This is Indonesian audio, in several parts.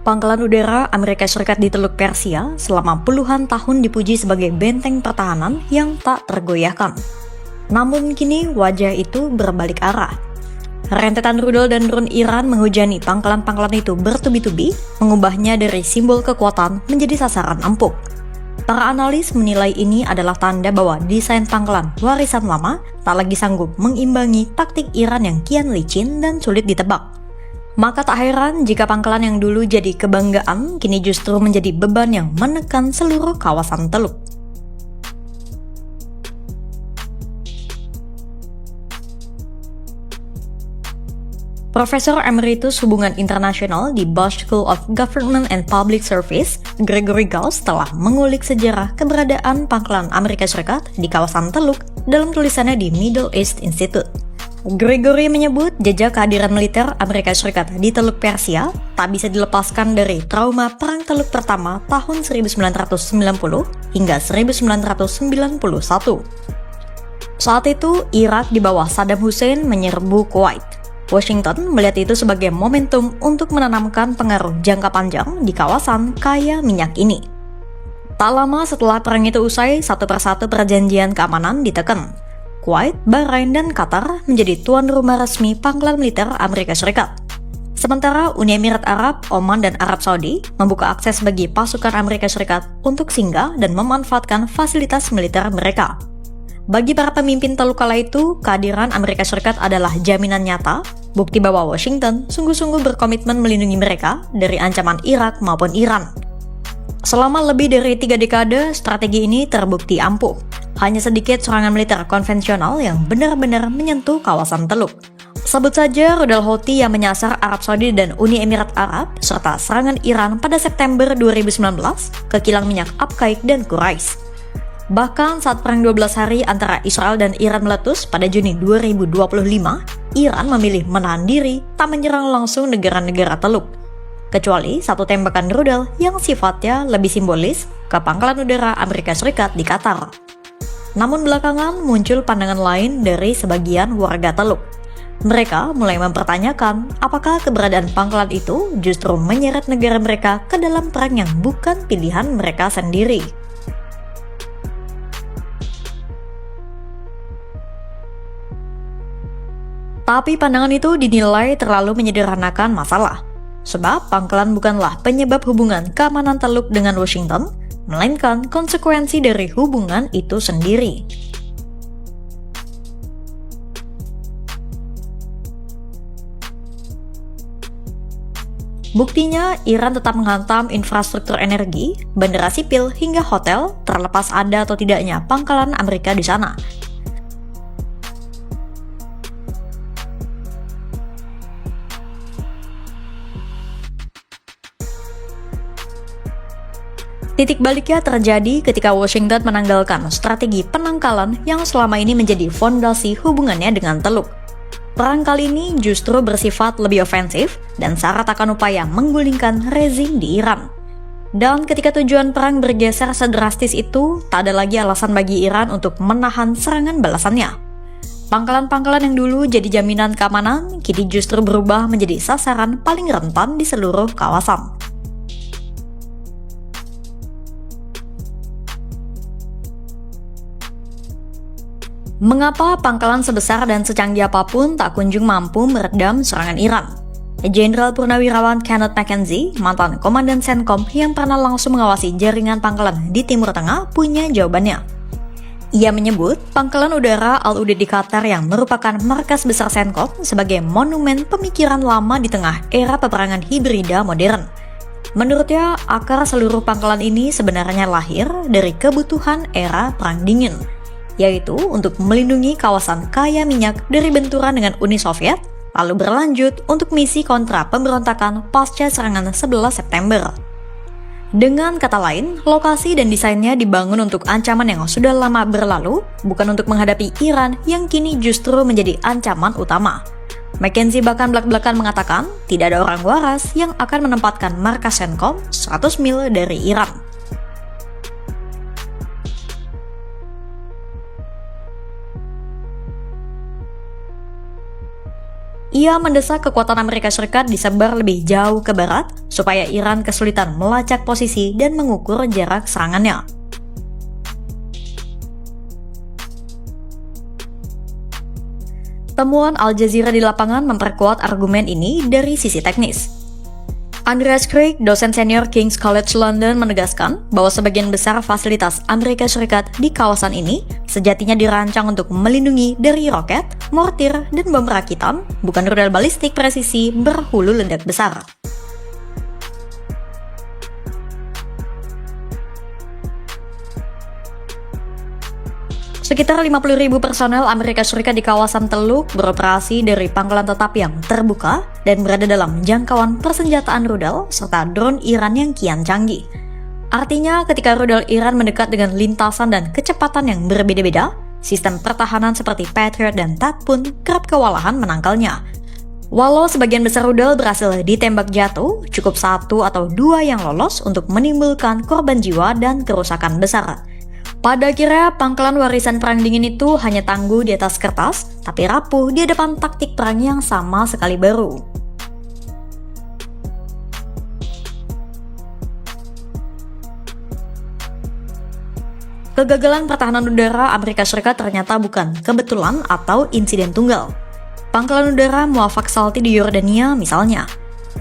Pangkalan udara Amerika Serikat di Teluk Persia selama puluhan tahun dipuji sebagai benteng pertahanan yang tak tergoyahkan. Namun kini wajah itu berbalik arah. Rentetan rudal dan drone Iran menghujani pangkalan-pangkalan itu bertubi-tubi, mengubahnya dari simbol kekuatan menjadi sasaran empuk. Para analis menilai ini adalah tanda bahwa desain pangkalan warisan lama tak lagi sanggup mengimbangi taktik Iran yang kian licin dan sulit ditebak. Maka tak heran jika pangkalan yang dulu jadi kebanggaan kini justru menjadi beban yang menekan seluruh kawasan Teluk. Profesor Emeritus Hubungan Internasional di Bush School of Government and Public Service, Gregory Gause telah mengulik sejarah keberadaan pangkalan Amerika Serikat di kawasan Teluk dalam tulisannya di Middle East Institute. Gregory menyebut jejak kehadiran militer Amerika Serikat di Teluk Persia tak bisa dilepaskan dari trauma Perang Teluk pertama tahun 1990 hingga 1991. Saat itu, Irak di bawah Saddam Hussein menyerbu Kuwait. Washington melihat itu sebagai momentum untuk menanamkan pengaruh jangka panjang di kawasan kaya minyak ini. Tak lama setelah perang itu usai, satu persatu perjanjian keamanan diteken. Kuwait, Bahrain, dan Qatar menjadi tuan rumah resmi pangkalan militer Amerika Serikat. Sementara Uni Emirat Arab, Oman, dan Arab Saudi membuka akses bagi pasukan Amerika Serikat untuk singgah dan memanfaatkan fasilitas militer mereka. Bagi para pemimpin Teluk kala itu, kehadiran Amerika Serikat adalah jaminan nyata, bukti bahwa Washington sungguh-sungguh berkomitmen melindungi mereka dari ancaman Irak maupun Iran. Selama lebih dari 3 dekade, strategi ini terbukti ampuh. Hanya sedikit serangan militer konvensional yang benar-benar menyentuh kawasan Teluk. Sebut saja rudal Houthi yang menyasar Arab Saudi dan Uni Emirat Arab, serta serangan Iran pada September 2019 ke kilang minyak Abqaiq dan Quraish. Bahkan saat perang 12 hari antara Israel dan Iran meletus pada Juni 2025, Iran memilih menahan diri tak menyerang langsung negara-negara Teluk, kecuali satu tembakan rudal yang sifatnya lebih simbolis ke pangkalan udara Amerika Serikat di Qatar. Namun belakangan muncul pandangan lain dari sebagian warga Teluk. Mereka mulai mempertanyakan apakah keberadaan pangkalan itu justru menyeret negara mereka ke dalam perang yang bukan pilihan mereka sendiri. Tapi pandangan itu dinilai terlalu menyederhanakan masalah. Sebab pangkalan bukanlah penyebab hubungan keamanan Teluk dengan Washington, melainkan konsekuensi dari hubungan itu sendiri. Buktinya, Iran tetap menghantam infrastruktur energi, bandara sipil, hingga hotel, terlepas ada atau tidaknya pangkalan Amerika di sana. Titik baliknya terjadi ketika Washington menanggalkan strategi penangkalan yang selama ini menjadi fondasi hubungannya dengan Teluk. Perang kali ini justru bersifat lebih ofensif dan syarat akan upaya menggulingkan rezim di Iran. Dan ketika tujuan perang bergeser sedrastis itu, tak ada lagi alasan bagi Iran untuk menahan serangan balasannya. Pangkalan-pangkalan yang dulu jadi jaminan keamanan, kini justru berubah menjadi sasaran paling rentan di seluruh kawasan. Mengapa pangkalan sebesar dan secanggih apapun tak kunjung mampu meredam serangan Iran? Jenderal Purnawirawan Kenneth McKenzie, mantan Komandan Centcom yang pernah langsung mengawasi jaringan pangkalan di Timur Tengah, punya jawabannya. Ia menyebut pangkalan udara Al-Udeid di Qatar yang merupakan markas besar Centcom sebagai monumen pemikiran lama di tengah era peperangan hibrida modern. Menurutnya, akar seluruh pangkalan ini sebenarnya lahir dari kebutuhan era Perang Dingin, yaitu untuk melindungi kawasan kaya minyak dari benturan dengan Uni Soviet, lalu berlanjut untuk misi kontra pemberontakan pasca serangan 11 September. Dengan kata lain, lokasi dan desainnya dibangun untuk ancaman yang sudah lama berlalu, bukan untuk menghadapi Iran yang kini justru menjadi ancaman utama. McKenzie bahkan belak-belakan mengatakan, tidak ada orang waras yang akan menempatkan markas Centcom 100 mil dari Iran. Ia mendesak kekuatan Amerika Serikat disebar lebih jauh ke barat supaya Iran kesulitan melacak posisi dan mengukur jarak serangannya. Temuan Al Jazeera di lapangan memperkuat argumen ini dari sisi teknis. Andreas Craig, dosen senior King's College London, menegaskan bahwa sebagian besar fasilitas Amerika Serikat di kawasan ini sejatinya dirancang untuk melindungi dari roket, mortir, dan bom rakitan, bukan rudal balistik presisi berhulu ledak besar. Sekitar 50.000 personel Amerika Serikat di kawasan Teluk beroperasi dari pangkalan tetap yang terbuka dan berada dalam jangkauan persenjataan rudal serta drone Iran yang kian canggih. Artinya, ketika rudal Iran mendekat dengan lintasan dan kecepatan yang berbeda-beda, sistem pertahanan seperti Patriot dan THAAD pun kerap kewalahan menangkalnya. Walau sebagian besar rudal berhasil ditembak jatuh, cukup 1 atau 2 yang lolos untuk menimbulkan korban jiwa dan kerusakan besar. Pada akhirnya, pangkalan warisan perang dingin itu hanya tangguh di atas kertas, tapi rapuh di depan taktik perang yang sama sekali baru. Kegagalan pertahanan udara Amerika Serikat ternyata bukan kebetulan atau insiden tunggal. Pangkalan udara Muwafaq Salti di Yordania misalnya.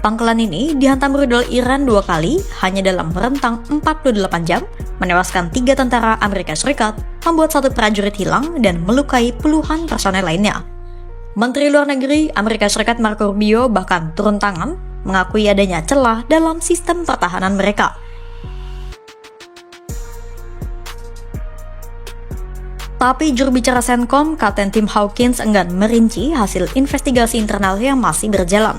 Pangkalan ini dihantam rudal Iran 2 kali hanya dalam rentang 48 jam, menewaskan 3 tentara Amerika Serikat, membuat 1 prajurit hilang, dan melukai puluhan personel lainnya. Menteri Luar Negeri Amerika Serikat Marco Rubio bahkan turun tangan, mengakui adanya celah dalam sistem pertahanan mereka. Tapi juru bicara CENTCOM, Kapten Tim Hawkins, enggan merinci hasil investigasi internal yang masih berjalan.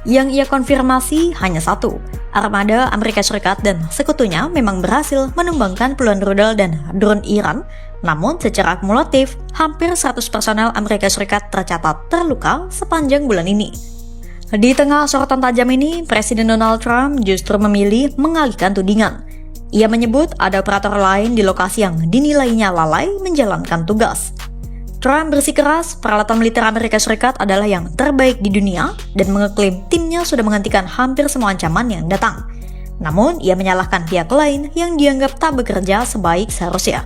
Yang ia konfirmasi hanya satu, armada Amerika Serikat dan sekutunya memang berhasil menumbangkan puluhan rudal dan drone Iran, namun secara akumulatif, hampir 100 personel Amerika Serikat tercatat terluka sepanjang bulan ini. Di tengah sorotan tajam ini, Presiden Donald Trump justru memilih mengalihkan tudingan. Ia menyebut ada operator lain di lokasi yang dinilainya lalai menjalankan tugas. Trump bersikeras peralatan militer Amerika Serikat adalah yang terbaik di dunia dan mengeklaim timnya sudah menghentikan hampir semua ancaman yang datang. Namun, ia menyalahkan pihak lain yang dianggap tak bekerja sebaik seharusnya.